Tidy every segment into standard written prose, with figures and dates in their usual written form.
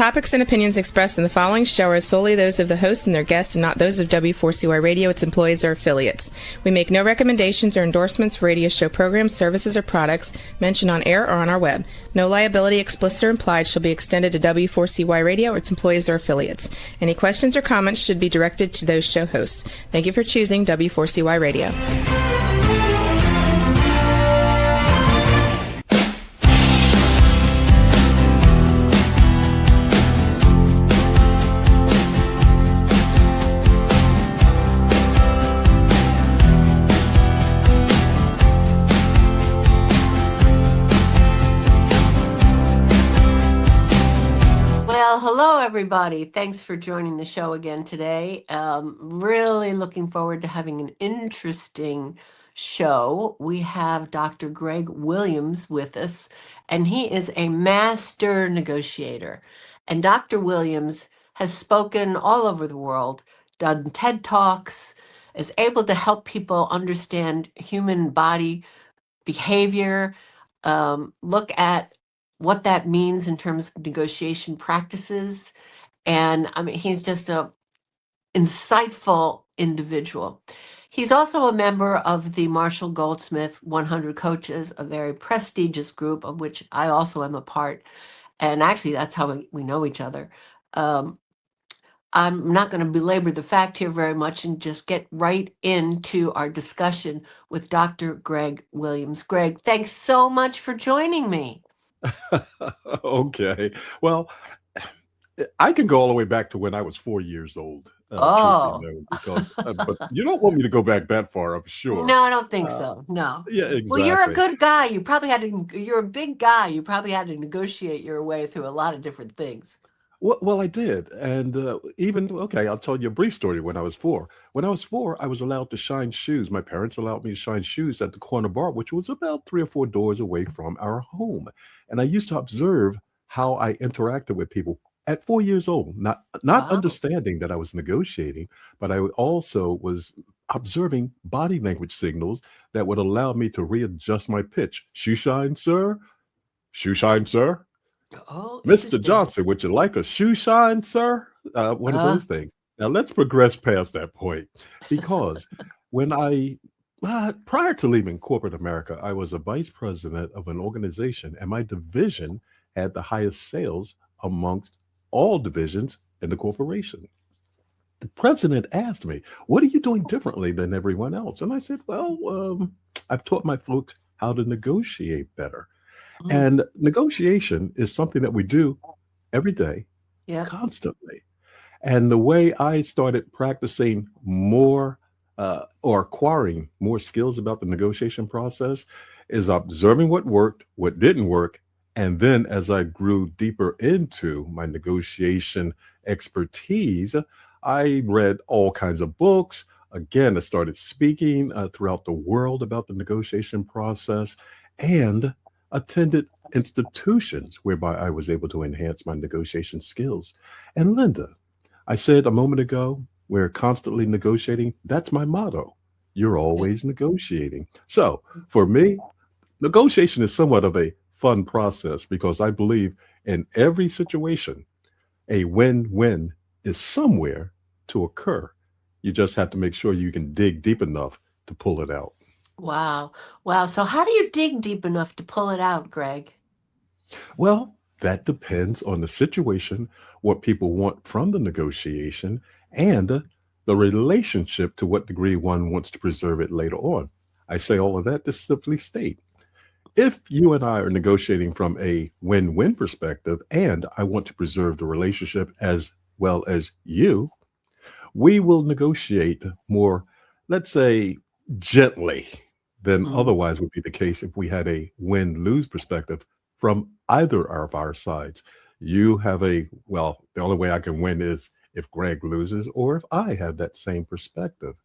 topics and opinions expressed in the following show are solely those of the host and their guests and not those of W4CY Radio, its employees, or affiliates. We make no recommendations or endorsements for radio show programs, services, or products mentioned on air or on our web. No liability, explicit or implied, shall be extended to W4CY Radio or its employees or affiliates. Any questions or comments should be directed to those show hosts. Thank you for choosing W4CY Radio. Hello, everybody. Thanks for joining the show again today. Really looking forward to having an interesting show. We have Dr. Greg Williams with us, and he is a master negotiator. And Dr. Williams has spoken all over the world, done TED Talks, is able to help people understand human body behavior, look at what that means in terms of negotiation practices. And I mean, he's just an insightful individual. He's also a member of the Marshall Goldsmith 100 Coaches, a very prestigious group of which I also am a part. And actually, that's how we know each other. I'm not going to belabor the fact here very much and just get right into our discussion with Dr. Greg Williams. Greg, thanks so much for joining me. Okay. Well, I can go all the way back to when I was 4 years old. Because but you don't want me to go back that far, I'm sure. No, I don't think so. No. Yeah, exactly. Well, you're a good guy. You're a big guy. You probably had to negotiate your way through a lot of different things. Well, I did. And I'll tell you a brief story when I was 4. When I was 4, I was allowed to shine shoes. My parents allowed me to shine shoes at the corner bar, which was about 3 or 4 doors away from our home. And I used to observe how I interacted with people at 4 years old, not Wow. understanding that I was negotiating, but I also was observing body language signals that would allow me to readjust my pitch. Shoe shine, sir? Shoe shine, sir? Oh, Mr. interesting. Johnson, would you like a shoe shine, sir? One of those things. Now let's progress past that point, because when prior to leaving corporate America, I was a vice president of an organization, and my division had the highest sales amongst all divisions in the corporation. The president asked me, "What are you doing differently than everyone else?" And I said, "Well, I've taught my folks how to negotiate better." Mm. And negotiation is something that we do every day, Yeah. constantly. And the way I started practicing more or acquiring more skills about the negotiation process is observing what worked, what didn't work. And then as I grew deeper into my negotiation expertise, I read all kinds of books. Again, I started speaking throughout the world about the negotiation process and attended institutions whereby I was able to enhance my negotiation skills. And Linda, I said a moment ago, we're constantly negotiating. That's my motto. You're always negotiating. So for me, negotiation is somewhat of a fun process because I believe in every situation, a win-win is somewhere to occur. You just have to make sure you can dig deep enough to pull it out. Wow. So how do you dig deep enough to pull it out, Greg? Well, that depends on the situation, what people want from the negotiation, and the relationship to what degree one wants to preserve it later on. I say all of that to simply state, if you and I are negotiating from a win-win perspective, and I want to preserve the relationship as well as you, we will negotiate more, let's say, gently than otherwise would be the case if we had a win-lose perspective from either of our sides. You have the only way I can win is if Greg loses or if I have that same perspective.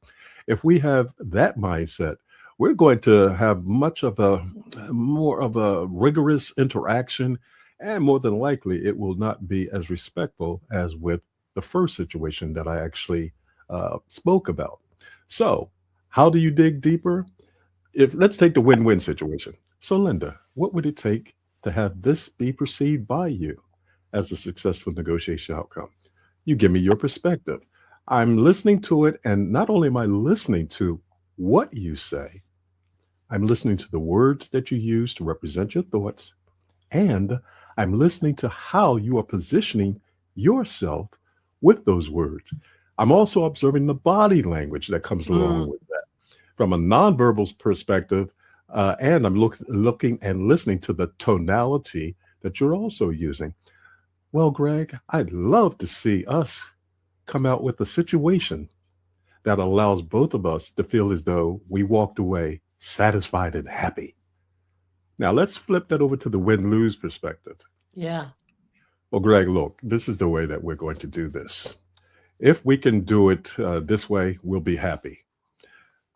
If we have that mindset, we're going to have more of a rigorous interaction, and more than likely it will not be as respectful as with the first situation that I actually spoke about. So how do you dig deeper? Let's take the win-win situation. So Linda, what would it take to have this be perceived by you as a successful negotiation outcome? You give me your perspective. I'm listening to it, and not only am I listening to what you say, I'm listening to the words that you use to represent your thoughts, and I'm listening to how you are positioning yourself with those words. I'm also observing the body language that comes along with that. From a nonverbal perspective, and I'm looking and listening to the tonality that you're also using. Well, Greg, I'd love to see us come out with a situation that allows both of us to feel as though we walked away satisfied and happy. Now, let's flip that over to the win-lose perspective. Yeah. Well, Greg, look, this is the way that we're going to do this. If we can do it this way, we'll be happy.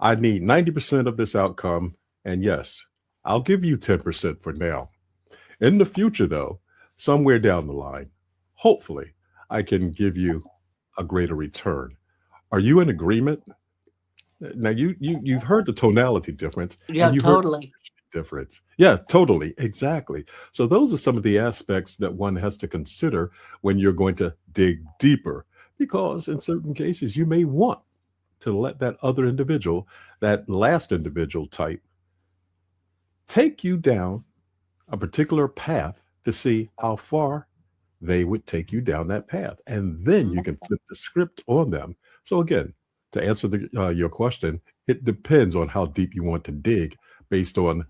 I need 90% of this outcome, and yes, I'll give you 10% for now. In the future, though, somewhere down the line, hopefully, I can give you a greater return. Are you in agreement? Now, you've heard the tonality difference. Yeah, and you've heard totally. the difference. Yeah, totally. Exactly. So those are some of the aspects that one has to consider when you're going to dig deeper, because in certain cases, you may want to let that other individual, that last individual type, take you down a particular path to see how far they would take you down that path. And then you can flip the script on them. So again, to answer your question, it depends on how deep you want to dig based on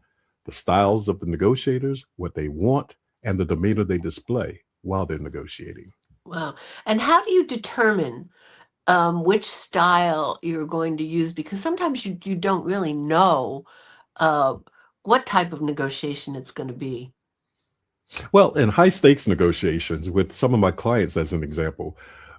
the styles of the negotiators, what they want, and the demeanor they display while they're negotiating. Wow. And how do you determine which style you're going to use? Because sometimes you don't really know what type of negotiation it's going to be. Well, in high stakes negotiations with some of my clients, as an example,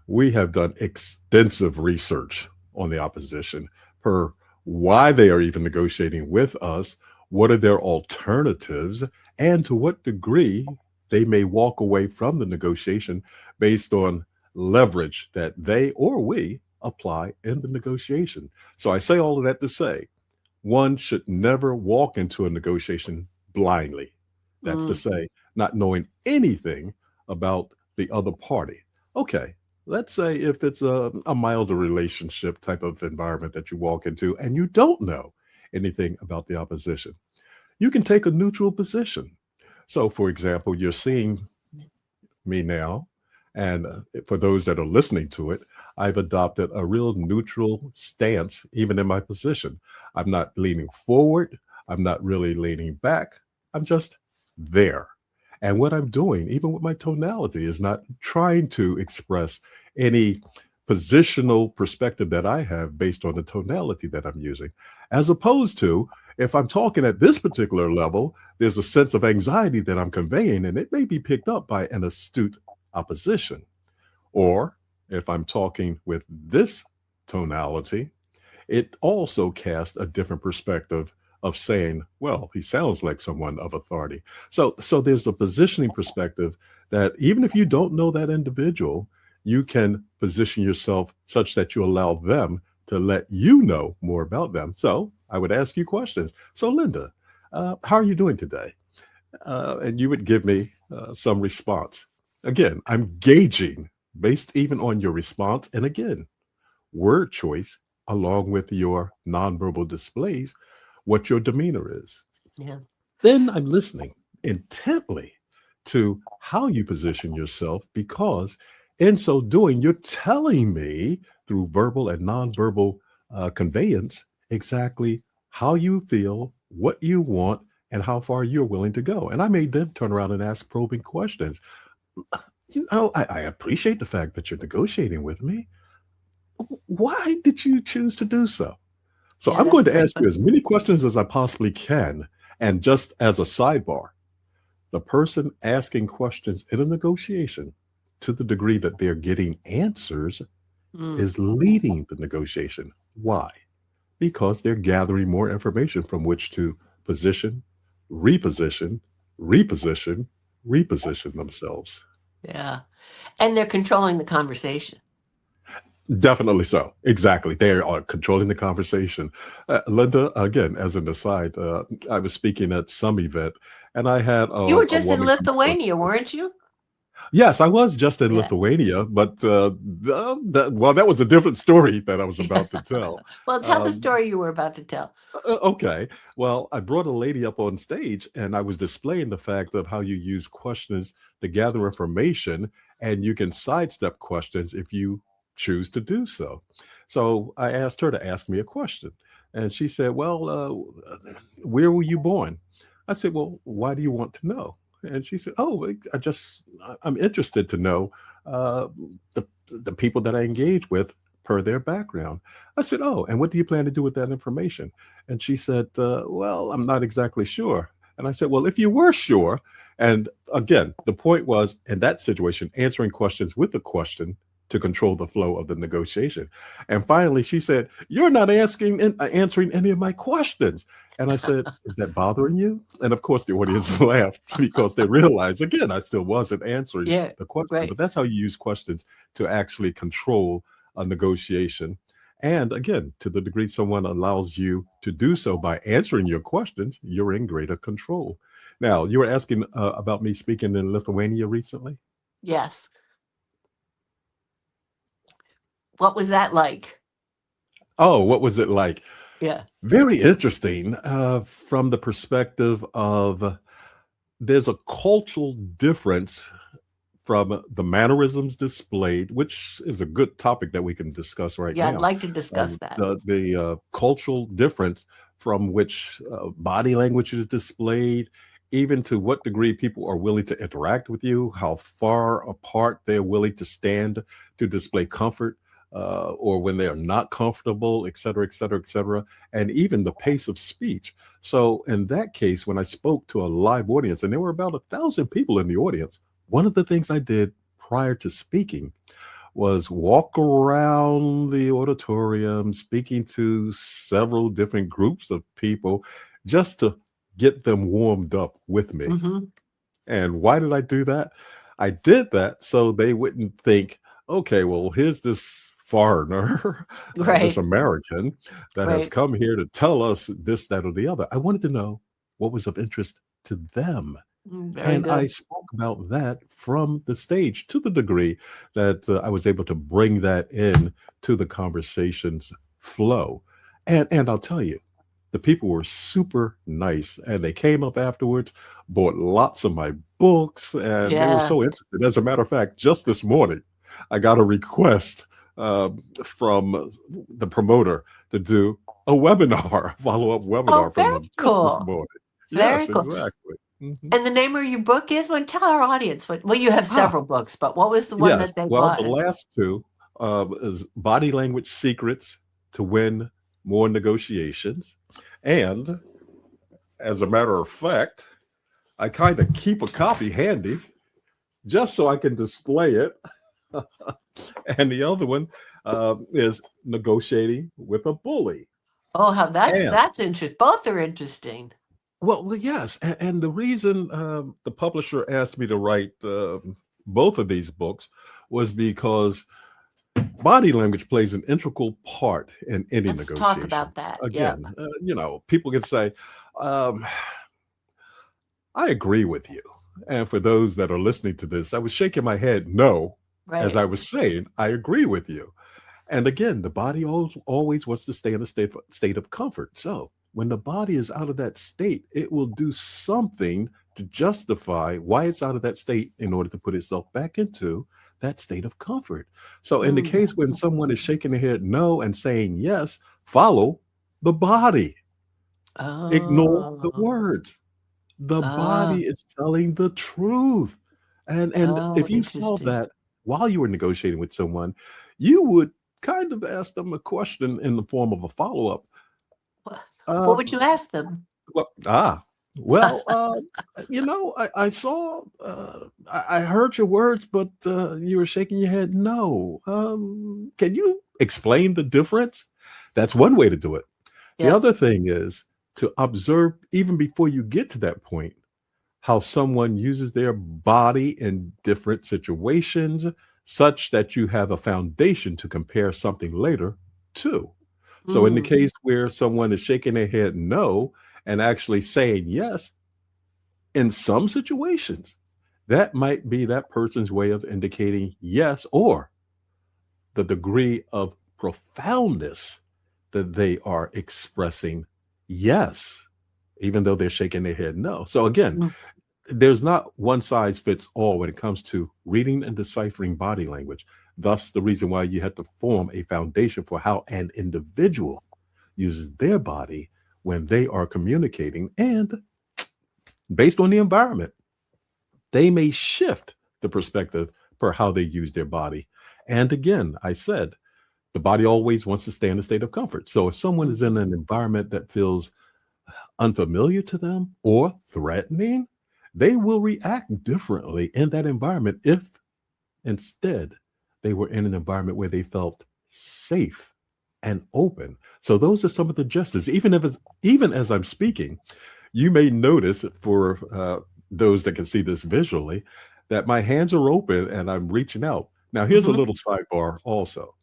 we have done extensive research on the opposition per why they are even negotiating with us, what are their alternatives, and to what degree they may walk away from the negotiation based on leverage that they or we apply in the negotiation. So I say all of that to say, one should never walk into a negotiation blindly. That's to say, not knowing anything about the other party. Okay, let's say if it's a milder relationship type of environment that you walk into and you don't know anything about the opposition, you can take a neutral position. So, for example, you're seeing me now, and for those that are listening to it, I've adopted a real neutral stance, even in my position. I'm not leaning forward. I'm not really leaning back. I'm just there. And what I'm doing, even with my tonality, is not trying to express any positional perspective that I have based on the tonality that I'm using. As opposed to, if I'm talking at this particular level, there's a sense of anxiety that I'm conveying, and it may be picked up by an astute opposition. Or if I'm talking with this tonality, it also casts a different perspective of saying, well, he sounds like someone of authority. So there's a positioning perspective that even if you don't know that individual, you can position yourself such that you allow them to let you know more about them. So I would ask you questions. So Linda, how are you doing today? And you would give me some response. Again, I'm gauging based even on your response. And again, word choice along with your nonverbal displays, what your demeanor is. Yeah. Then I'm listening intently to how you position yourself, because in so doing, you're telling me through verbal and nonverbal conveyance exactly how you feel, what you want, and how far you're willing to go. And I may then turn around and ask probing questions. You know, I appreciate the fact that you're negotiating with me. Why did you choose to do so? So Yeah, I'm going that's to great. ask you as many questions as I possibly can. And just as a sidebar, the person asking questions in a negotiation, to the degree that they're getting answers, is leading the negotiation. Why? Because they're gathering more information from which to position, reposition, reposition, reposition themselves. Yeah. And they're controlling the conversation. Definitely so. Exactly. They are controlling the conversation. Linda, again, as an aside, I was speaking at some event and I had You were a just in woman come forward. Lithuania, weren't you? Yes, I was just in Yeah. Lithuania, but well, that was a different story that I was about to tell. Well, tell the Um, story you were about to tell. okay, well, I brought a lady up on stage, and I was displaying the fact of how you use questions to gather information, and you can sidestep questions if you choose to do so. So I asked her to ask me a question, and she said, "Well, where were you born?" I said, "Well, why do you want to know?" And she said, "Oh, I'm interested to know uh, the people that I engage with per their background." I said, "Oh, and what do you plan to do with that information?" And she said, "Well, I'm not exactly sure." And I said, "Well, if you were sure," and again, the point was in that situation, answering questions with a question to control the flow of the negotiation. And finally, she said, "You're not answering any of my questions." And I said, "Is that bothering you?" And of course, the audience laughed because they realized, again, I still wasn't answering Yeah, the question. But right. that's how you use questions to actually control a negotiation. And again, to the degree someone allows you to do so by answering your questions, you're in greater control. Now, you were asking about me speaking in Lithuania recently. Yes. What was that like? Oh, what was it like? Yeah. Very interesting from the perspective of there's a cultural difference from the mannerisms displayed, which is a good topic that we can discuss right Yeah, I'd now. like to discuss that. The cultural difference from which body language is displayed, even to what degree people are willing to interact with you, how far apart they're willing to stand to display comfort, or when they are not comfortable, et cetera, et cetera, et cetera, and even the pace of speech. So, in that case, when I spoke to a live audience, and there were about 1,000 people in the audience, one of the things I did prior to speaking was walk around the auditorium speaking to several different groups of people just to get them warmed up with me. Hmm. And why did I do that? I did that so they wouldn't think, okay, well, here's this foreigner, this Right, American that has right. come here to tell us this, that, or the other. I wanted to know what was of interest to them. Very And I good. spoke about that from the stage to the degree that I was able to bring that in to the conversation's flow. And I'll tell you, the people were super nice, and they came up afterwards, bought lots of my books, and they were Yeah. so interested. As a matter of fact, just this morning, I got a request from the promoter to do a webinar, a follow-up Oh, webinar from very them just this cool. morning. Very Yes, cool. exactly. Mhm. And the name of your book is? Well, tell our audience what. Well, you have Ah, several books, but what was the one yes. that they Well, the bought? last two is Body Language Secrets to Win More Negotiations. And as a matter of fact, I kind of keep a copy handy just so I can display it. And the other one is Negotiating with a Bully. Oh, how And that's interesting. Both are interesting. well, yes, and the reason the publisher asked me to write both of these books was because body language plays an integral part in any Let's talk negotiation. about that. Yeah. Again, people can say, um, I agree with you. And for those that are listening to this, I was shaking my head no as Right. I was saying, I agree with you. And again, the body always wants to stay in a state of comfort. So when the body is out of that state, it will do something to justify why it's out of that state in order to put itself back into that state of comfort. So in the Mm. case when someone is shaking their head no and saying yes, follow the body. Ignore the Oh. words. The Ah. body is telling the truth. And Oh, if you saw interesting. that while you were negotiating with someone, you would kind of ask them a question in the form of a follow-up. Wha- What Uh, would you ask them? well, well, I saw, I heard your words, but you were shaking your head no. Can you explain the difference? That's one way to do it. The Yeah. other thing is to observe even before you get to that point how someone uses their body in different situations such that you have a foundation to compare something later to. So, in the Mm. case where someone is shaking their head no and actually saying yes, in some situations, that might be that person's way of indicating yes, or the degree of profoundness that they are expressing yes, even though they're shaking their head no. So again, Mm. there's not one size fits all when it comes to reading and deciphering body language. Thus, the reason why you have to form a foundation for how an individual uses their body when they are communicating. And based on the environment, they may shift the perspective for how they use their body. And again, I said, the body always wants to stay in a state of comfort. So if someone is in an environment that feels unfamiliar to them or threatening, they will react differently in that environment if instead they were in an environment where they felt safe and open. So those are some of the gestures. Even as I'm speaking, you may notice for those that can see this visually that my hands are open and I'm reaching out. Now, here's a Mhm. little sidebar also.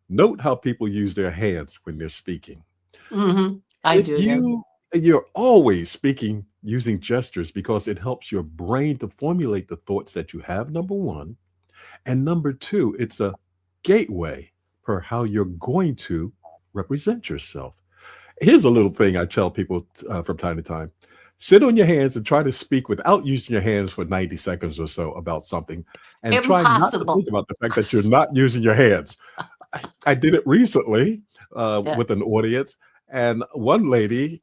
Note how people use their hands when they're speaking. Mhm. I If do, yeah. you're always speaking using gestures because it helps your brain to formulate the thoughts that you have, number one. And number two, it's a gateway for how you're going to represent yourself. Here's a little thing I tell people from time to time. Sit on your hands and try to speak without using your hands for 90 seconds or so about something, and try not to Impossible. think about the fact that you're not using your hands. I did it recently Yeah. with an audience, and one lady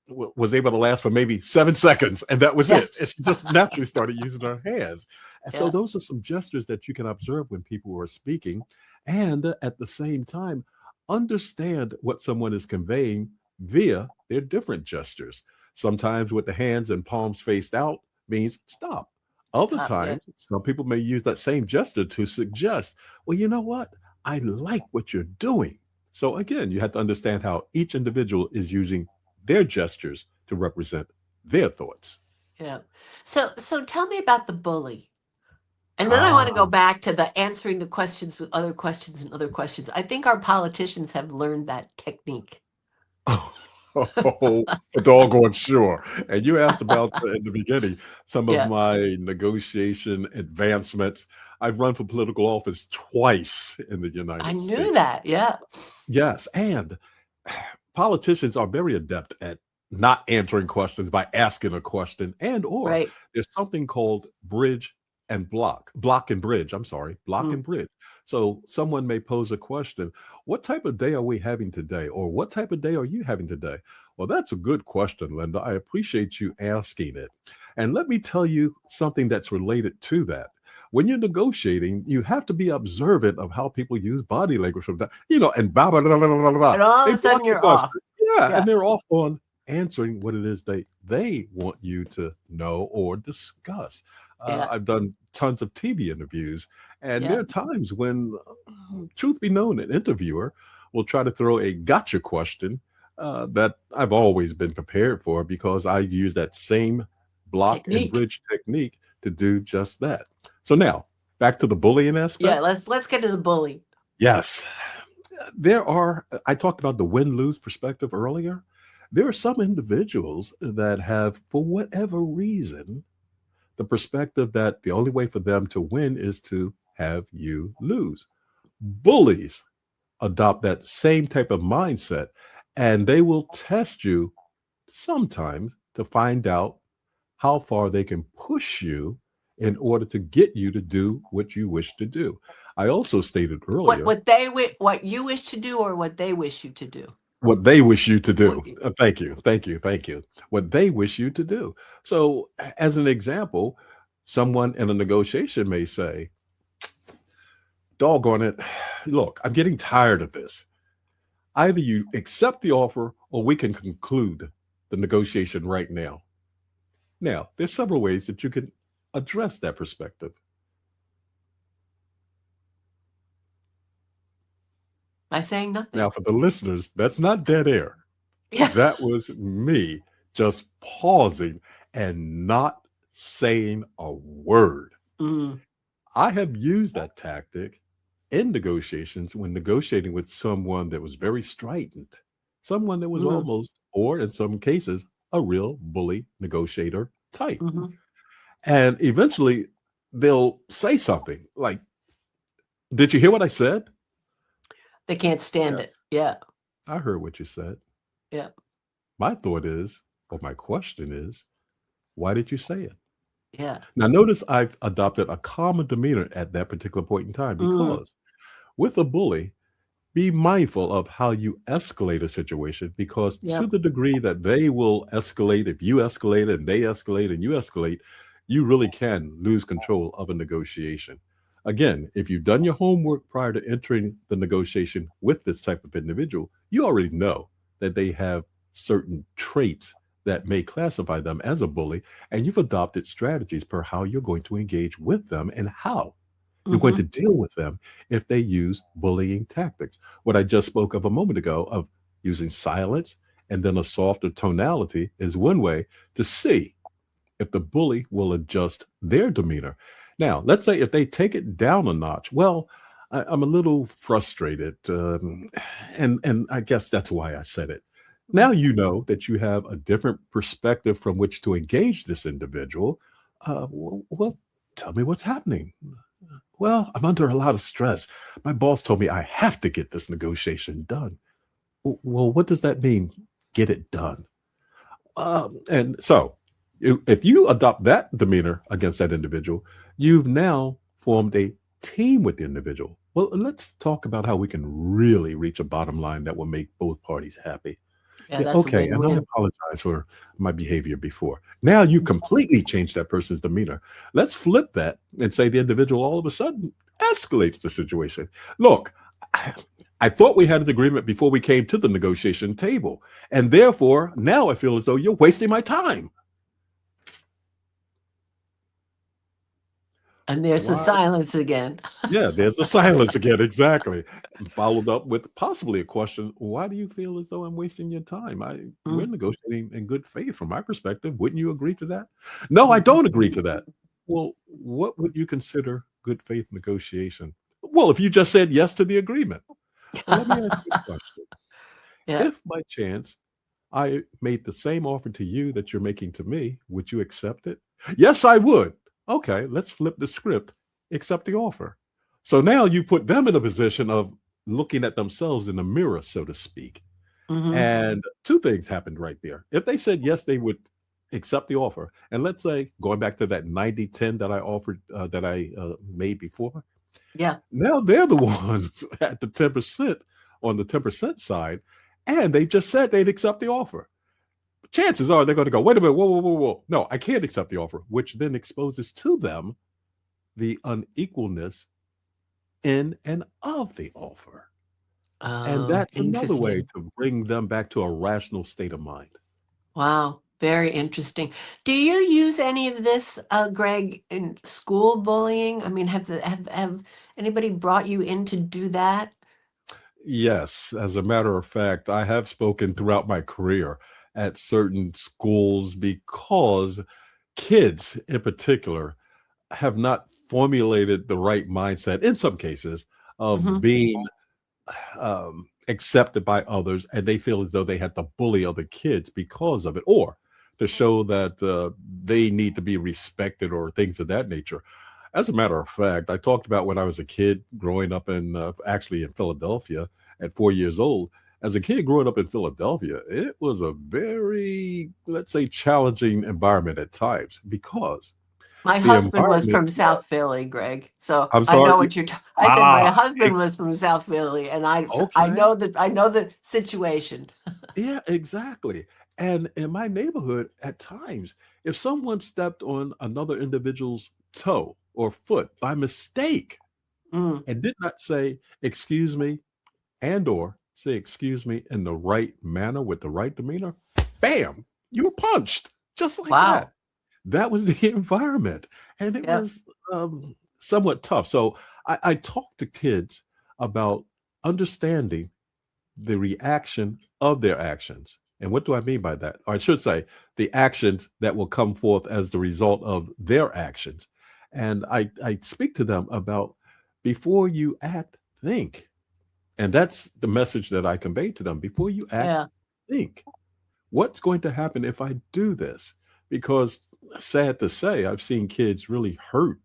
was able to last for maybe 7 seconds, and that was Yeah. it. And she just naturally started using her hands. And so Yeah. those are some gestures that you can observe when people are speaking, and at the same time, understand what someone is conveying via their different gestures. Sometimes with the hands and palms faced out means stop. Other Stop, yeah. times, some people may use that same gesture to suggest, well, you know what? I like what you're doing. So again, you have to understand how each individual is using their gestures to represent their thoughts. Yeah. So tell me about the bully. And then I want to go Ah, back to the answering the questions with other questions and other questions. I think our politicians have learned that technique. oh, a doggone sure. And you asked about in the beginning some of Yeah. my negotiation advancements. I've run for political office twice in the I United knew States. that. Yeah. Yes, and politicians are very adept at not answering questions by asking a question, and or Right. there's something called bridge and block and bridge. I'm sorry, block Mm. and bridge. So someone may pose a question, what type of day are we having today? Or what type of day are you having today? Well, that's a good question, Linda. I appreciate you asking it. And let me tell you something that's related to that. When you're negotiating, you have to be observant of how people use body language from that, and blah, blah, blah, blah, blah, blah, blah. And all They of a sudden block the you're off. question. Yeah, Yeah. and they're off on answering what it is they want you to know or discuss. Yeah. I've done tons of TV interviews, and Yeah. there are times when, truth be known, an interviewer will try to throw a gotcha question that I've always been prepared for because I use that same block and Technique. bridge technique to do just that. So now back to the bullying Yeah. aspect. Let's get to the bully. Yes, I talked about the win lose perspective earlier. There are some individuals that have, for whatever reason, the perspective that the only way for them to win is to have you lose. Bullies adopt that same type of mindset, and they will test you sometimes to find out how far they can push you in order to get you to do what you wish to do. I also stated earlier What you wish to do or what they wish you to do. what they wish you to do. What- Thank you. Thank you. Thank you. What they wish you to do. So, as an example, someone in a negotiation may say, doggone it, look, I'm getting tired of this. Either you accept the offer or we can conclude the negotiation right now. Now, there's several ways that you can address that perspective. By saying nothing. Now, for the listeners, that's not dead air. Yeah. That was me just pausing and not saying a word. Mm. I have used that tactic in negotiations when negotiating with someone that was very strident, someone that was Mhm. almost, or in some cases, a real bully negotiator type. Mhm. And eventually they'll say something like, did you hear what I said? They can't stand it. Yeah. I heard what you said. Yeah. My thought is, or my question is, why did you say it? Yeah. Now, notice I've adopted a calmer demeanor at that particular point in time because with a bully, be mindful of how you escalate a situation because to Yep. the degree that they will escalate, if you escalate and they escalate and you escalate, you really can lose control of a negotiation. Again, if you've done your homework prior to entering the negotiation with this type of individual, you already know that they have certain traits that may classify them as a bully, and you've adopted strategies per how you're going to engage with them and how you're going to deal with them if they use bullying tactics. What I just spoke of a moment ago of using silence and then a softer tonality is one way to see if the bully will adjust their demeanor. Now, let's say if they take it down a notch, well, I'm a little frustrated, and I guess that's why I said it. Now you know that you have a different perspective from which to engage this individual. Well, tell me what's happening. Well, I'm under a lot of stress. My boss told me I have to get this negotiation done. Well, what does that mean? Get it done. And so, if you adopt that demeanor against that individual, you've now formed a team with the individual. Well, let's talk about how we can really reach a bottom line that will make both parties happy. Yeah, Yeah, that's a okay, and I win-win. apologize for my behavior before. Now you completely changed that person's demeanor. Let's flip that and say the individual all of a sudden escalates the situation. Look, I thought we had an agreement before we came to the negotiation table, and therefore now I feel as though you're wasting my time. And there's the Why? silence again. Yeah, there's the silence again. Exactly. Followed up with possibly a question. Why do you feel as though I'm wasting your time? We're Mm, negotiating in good faith from my perspective. Wouldn't you agree to that? No, I don't agree to that. Well, what would you consider good faith negotiation? Well, if you just said yes to the agreement. Well, let me ask you a question. Yeah. If by chance I made the same offer to you that you're making to me, would you accept it? Yes, I would. Okay, let's flip the script. Accept the offer. So now you put them in a position of looking at themselves in the mirror, so to speak. hmm And two things happened right there. If they said yes, they would accept the offer. And let's say, going back to that 90-10 that I offered, that I made before, Yeah. now they're the ones at the 10% on the 10% side, and they just said they'd accept the offer. Chances are they're going to go, wait a minute, whoa, whoa, whoa, whoa. No, I can't accept the offer, which then exposes to them the unequalness in and of the offer. And Oh, that's another way interesting. to bring them back to a rational state of mind. Wow. Very interesting. Do you use any of this, Greg, in school bullying? I mean, have anybody brought you in to do that? Yes, as a matter of fact, I have spoken throughout my career at certain schools because kids in particular have not formulated the right mindset in some cases of hmm being accepted by others, and they feel as though they had to bully other kids because of it, or to show that they need to be respected or things of that nature. As a matter of fact, I talked about when I was a kid growing up in actually in Philadelphia at 4 years old. As a kid growing up in Philadelphia, it was a very, let's say, challenging environment at times because My the husband was environment. from South Philly, Greg. So I'm I know sorry. what you're. I said my Ah, husband was from South Philly, and I okay. know that I know the situation. Yeah, exactly. And in my neighborhood, at times, if someone stepped on another individual's toe or foot by mistake Mm, and did not say, excuse me, and or say excuse me in the right manner with the right demeanor, bam, you were punched just like wow. that. That was the environment. And it Yep. was somewhat tough. So I talk to kids about understanding the reaction of their actions. And what do I mean by that? Or I should say, the actions that will come forth as the result of their actions. And I speak to them about before you act, think. And that's the message that I convey to them. Before you act, Yeah. think. What's going to happen if I do this? Because sad to say, I've seen kids really hurt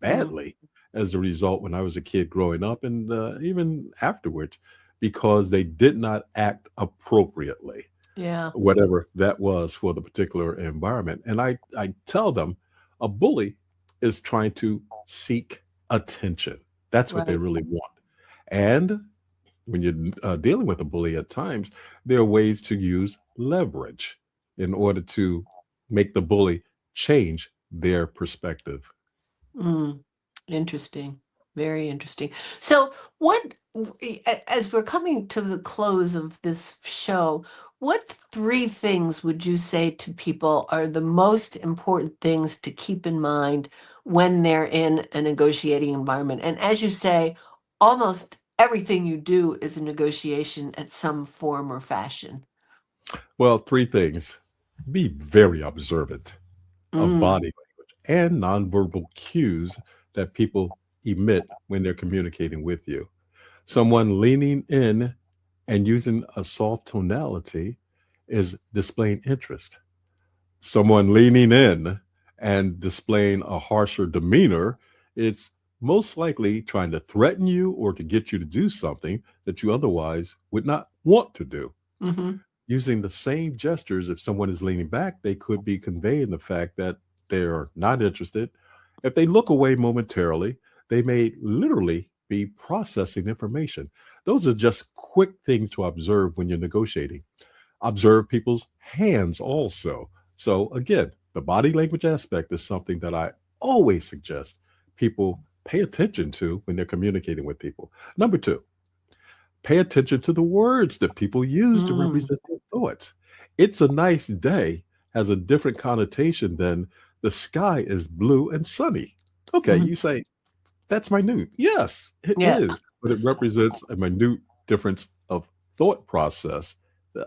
Mm, badly as a result when I was a kid growing up and even afterwards because they did not act appropriately, yeah, whatever that was for the particular environment. And I tell them a bully is trying to seek attention. That's what they right. really want. And when you're dealing with a bully at times, there are ways to use leverage in order to make the bully change their perspective. Mm, interesting. Very interesting. So, what, as we're coming to the close of this show, what three things would you say to people are the most important things to keep in mind when they're in a negotiating environment? And as you say, almost everything you do is a negotiation at some form or fashion. Well, three things: be very observant of Mm, body language and nonverbal cues that people emit when they're communicating with you. Someone leaning in and using a soft tonality is displaying interest. Someone leaning in and displaying a harsher demeanor, it's most likely trying to threaten you or to get you to do something that you otherwise would not want to do. hmm Using the same gestures, if someone is leaning back, they could be conveying the fact that they're not interested. If they look away momentarily, they may literally be processing information. Those are just quick things to observe when you're negotiating. Observe people's hands also. So, again, the body language aspect is something that I always suggest people pay attention to when they're communicating with people. Number two, pay attention to the words that people use to Mm, represent their thoughts. It's a nice day has a different connotation than the sky is blue and sunny. Okay, mhm. you say, that's minute. Yes, it Yeah. is, but it represents a minute difference of thought process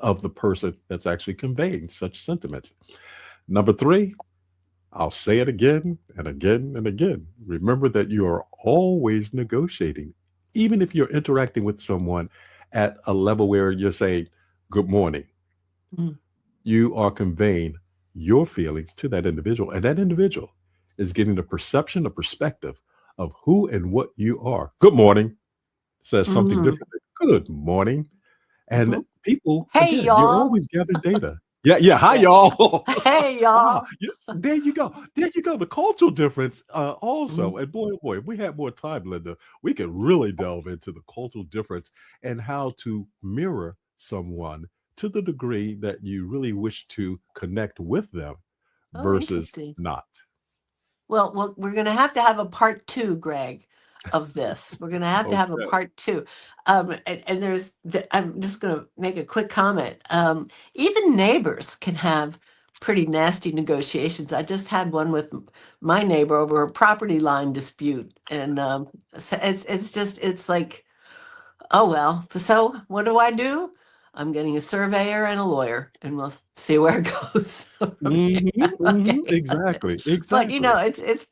of the person that's actually conveying such sentiments. Number three, I'll say it again and again and again. Remember that you are always negotiating, even if you're interacting with someone at a level where you're saying, good morning. Mm. You are conveying your feelings to that individual, and that individual is getting a perception, a perspective of who and what you are. Good morning says something Mhm. different than good morning. And Mhm. people, Hey, again, you're y'all. always gathering data. Yeah, yeah. Hi, Yeah. y'all. Hey, Ah, y'all. there you go. There you go. The cultural difference, Mhm. also, and boy, oh boy, if we had more time, Linda, we could really delve into the cultural difference and how to mirror someone to the degree that you really wish to connect with them Oh, versus interesting. not. Well, we're going to have a part two, Greg, of this. We're going to have a Okay. part two. And I'm just going to make a quick comment. Even neighbors can have pretty nasty negotiations. I just had one with my neighbor over a property line dispute, and so it's like, oh well. So what do I do? I'm getting a surveyor and a lawyer, and we'll see where it goes from there. Okay. Exactly. But Exactly. it's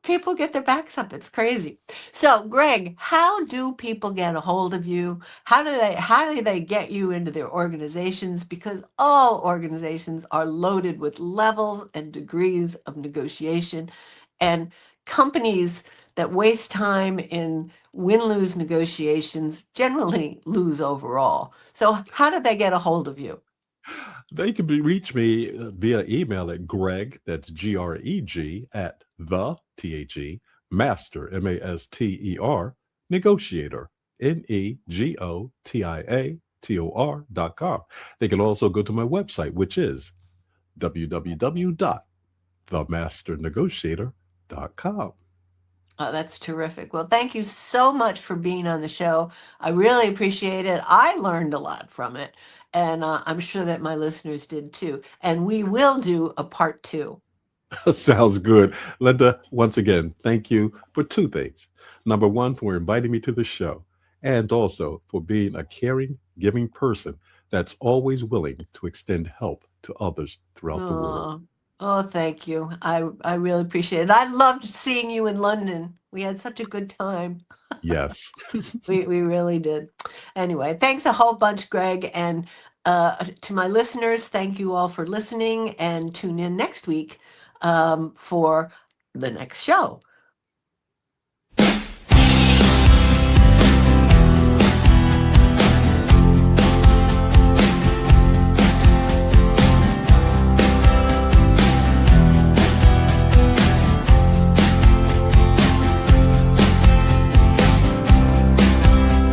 people get their backs up. It's crazy. So, Greg, how do people get a hold of you? How do they get you into their organizations? Because all organizations are loaded with levels and degrees of negotiation, and companies that waste time in win-lose negotiations generally lose overall. So, how do they get a hold of you? They can reach me via email at Greg, that's GREG, at master, MASTER, negotiator, NEGOTIATOR.com. They can also go to my website, which is www.themasternegotiator.com. Oh, that's terrific. Well, thank you so much for being on the show. I really appreciate it. I learned a lot from it, and I'm sure that my listeners did too. And we will do a part two. Sounds good. Linda, once again, thank you for two things. Number one, for inviting me to the show, and also for being a caring, giving person that's always willing to extend help to others throughout the world. Oh, oh, thank you. I really appreciate it. I loved seeing you in London. We had such a good time. Yes. We really did. Anyway, thanks a whole bunch, Greg. And to my listeners, thank you all for listening and tune in next week for the next show.